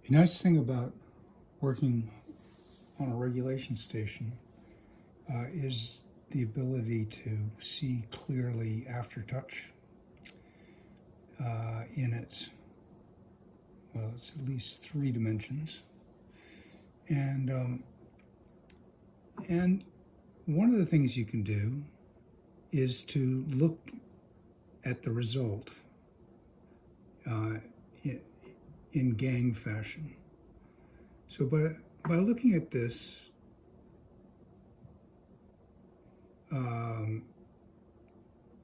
The nice thing about working on a regulation station is the ability to see clearly aftertouch in its, well, it's at least 3 dimensions. And one of the things you can do is to look at the result in gang fashion. So by looking at this,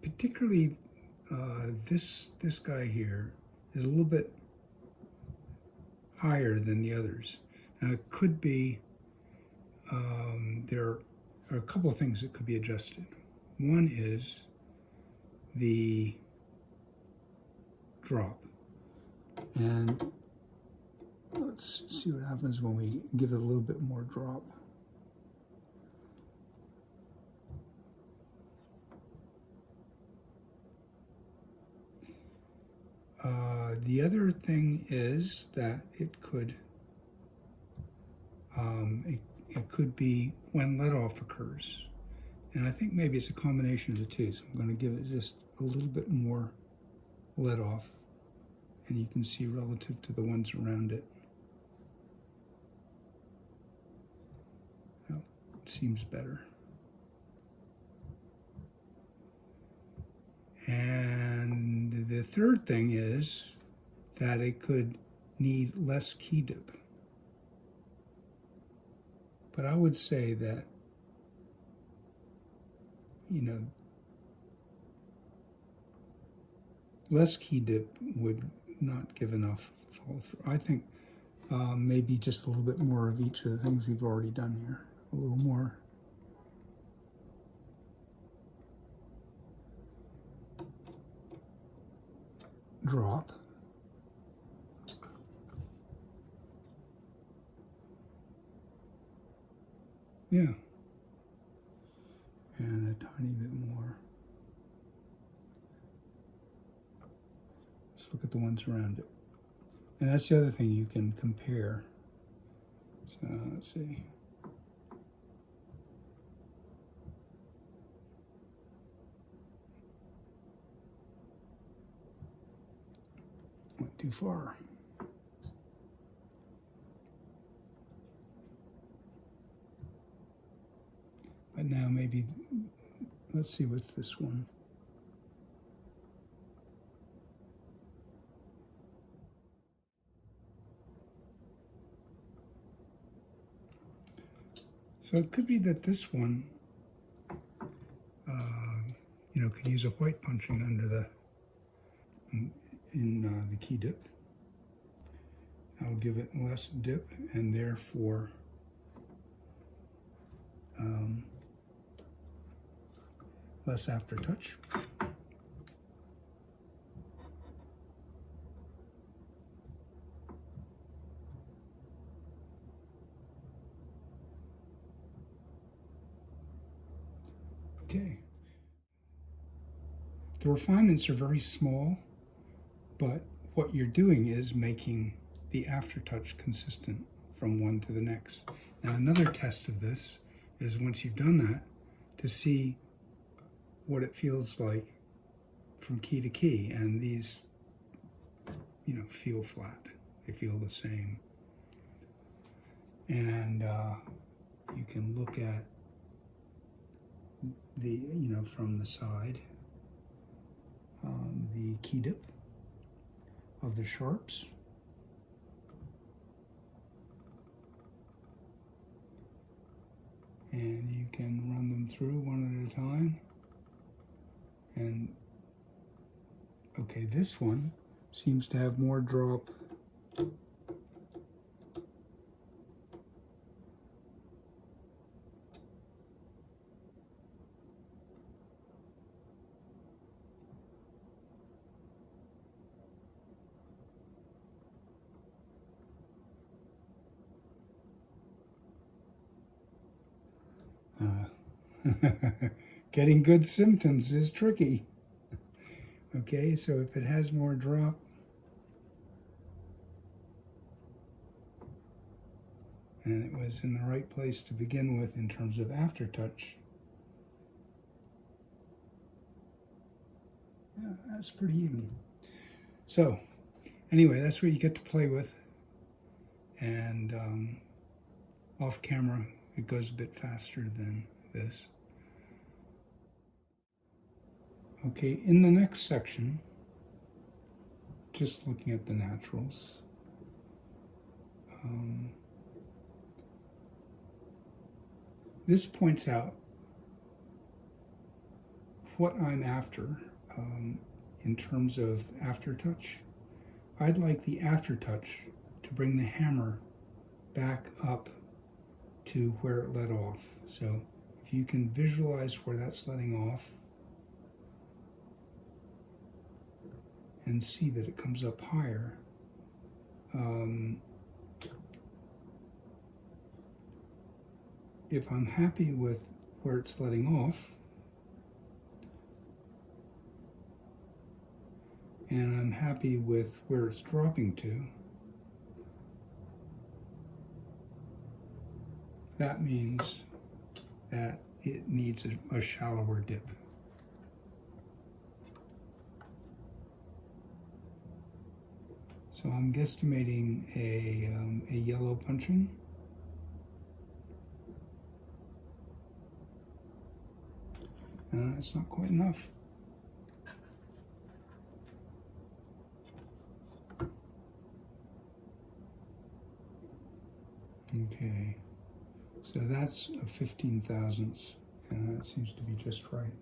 particularly this guy here is a little bit higher than the others. Now it could be, there are a couple of things that could be adjusted. One is the drop. And let's see what happens when we give it a little bit more drop. The other thing is that it could be when letoff occurs. And I think maybe it's a combination of the two. So I'm going to give it just a little bit more letoff. And you can see relative to the ones around it. Well, it seems better. And the third thing is that it could need less key dip. But I would say that, less key dip would not give enough follow through. I think maybe just a little bit more of each of the things we've already done here. A little more. Drop. Yeah. And a tiny bit more. Let's look at the ones around it. And that's the other thing you can compare. So let's see. Went too far. But now maybe, let's see with this one. So it could be that this one, could use a white punching under the, in the key dip. I'll give it less dip and therefore less aftertouch. Okay. The refinements are very small, but what you're doing is making the aftertouch consistent from one to the next. Now another test of this is once you've done that, to see what it feels like from key to key, and these, feel flat. They feel the same. And you can look at the, from the side, the key dip of the sharps. And you can run them through one at a time. And okay, this one seems to have more drop. Getting good symptoms is tricky. Okay, so if it has more drop, and it was in the right place to begin with in terms of aftertouch. Yeah, that's pretty even. So anyway, that's what you get to play with, and off camera it goes a bit faster than this. Okay, in the next section, just looking at the naturals, this points out what I'm after in terms of aftertouch. I'd like the aftertouch to bring the hammer back up to where it let off. So if you can visualize where that's letting off and see that it comes up higher, if I'm happy with where it's letting off, and I'm happy with where it's dropping to, that means that it needs a shallower dip. So I'm guesstimating a yellow punching. It's not quite enough. Okay, so that's a 15 thousandths, and that seems to be just right.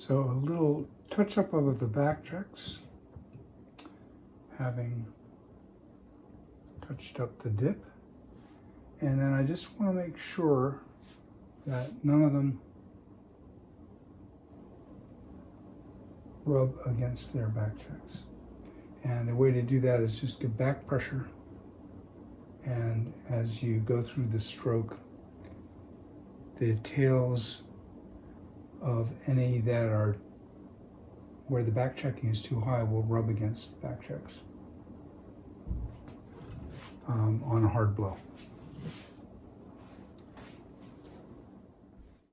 So a little touch-up of the backchecks, having touched up the dip. And then I just want to make sure that none of them rub against their backchecks. And the way to do that is just give back pressure. And as you go through the stroke, the tails of any that are where the back checking is too high will rub against the back checks on a hard blow.